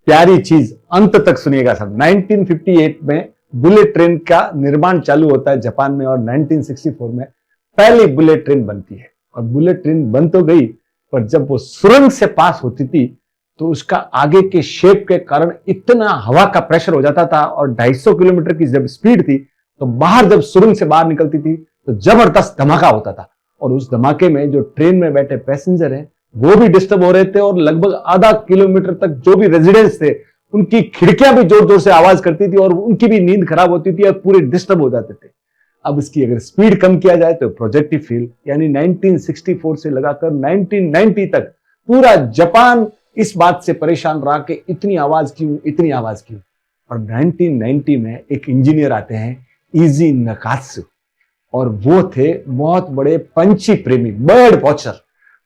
प्यारी चीज अंत तक सुनिएगा सब। 1958 में बुलेट ट्रेन का निर्माण चालू होता है जापान में और 1964 में पहली बुलेट ट्रेन बनती है। और बुलेट ट्रेन बन तो गई, पर जब वो सुरंग से पास होती थी तो उसका आगे के शेप के कारण इतना हवा का प्रेशर हो जाता था और 250 किलोमीटर की जब स्पीड थी तो बाहर जब सुरंग से बाहर निकलती थी तो जबरदस्त धमाका होता था। और उस धमाके में जो ट्रेन में बैठे पैसेंजर हैं वो भी डिस्टर्ब हो रहे थे और लगभग आधा किलोमीटर तक जो भी रेजिडेंट्स थे उनकी खिड़कियां भी जोर जोर से आवाज करती थी और उनकी भी नींद खराब होती थी और पूरे डिस्टर्ब हो जाते थे। अब इसकी अगर स्पीड कम किया जाए तो प्रोजेक्टिव फील यानी 1964 से लगाकर 1990 तक पूरा जापान इस बात से परेशान रहा कि इतनी आवाज क्यों। और 1990 में एक इंजीनियर आते हैं इजी नकात्सु और वो थे बहुत बड़े पंछी प्रेमी, बर्ड वॉचर।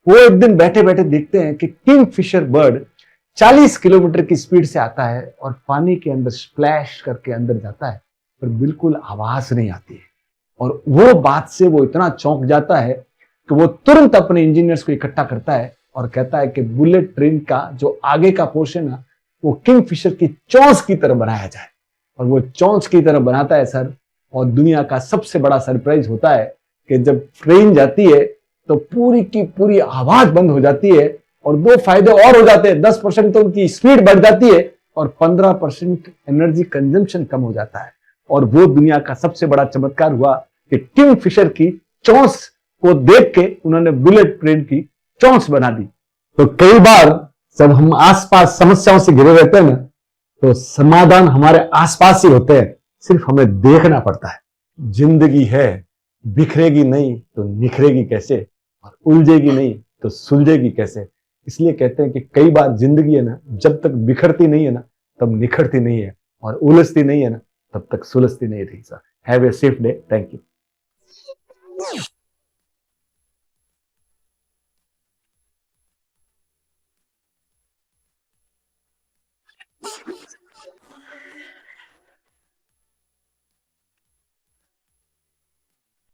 वो एक दिन बैठे बैठे देखते हैं कि किंगफिशर बर्ड 40 किलोमीटर की स्पीड से आता है और पानी के अंदर स्प्लैश करके अंदर जाता है पर बिल्कुल आवाज नहीं आती है। और वो बात से वो इतना चौंक जाता है कि वो तुरंत अपने इंजीनियर्स को इकट्ठा करता है और कहता है कि बुलेट ट्रेन का जो आगे का पोर्शन है वो किंगफिशर की चोंच की तरह बनाया जाए। और वो चोंच की तरह बनाता है सर। और दुनिया का सबसे बड़ा सरप्राइज होता है कि जब ट्रेन जाती है तो पूरी की पूरी आवाज बंद हो जाती है और दो फायदे और हो जाते हैं। 10% तो उनकी स्पीड बढ़ जाती है और 15% एनर्जी कंजम्पशन कम हो जाता है। और वो दुनिया का सबसे बड़ा चमत्कार हुआ कि किंगफिशर की चोंच को देख के उन्होंने बुलेट ट्रेन की चोंच बना दी। तो कई बार जब हम आसपास समस्याओं से घिरे रहते हैं ना तो समाधान हमारे आसपास ही होते हैं, सिर्फ हमें देखना पड़ता है। जिंदगी है, बिखरेगी नहीं तो निखरेगी कैसे, और उलझेगी नहीं तो सुलझेगी कैसे। इसलिए कहते हैं कि कई बार जिंदगी है ना, जब तक बिखरती नहीं है ना तब निखरती नहीं है, और उलझती नहीं है ना तब तक सुलझती नहीं रही। Sir have a safe day. Thank you.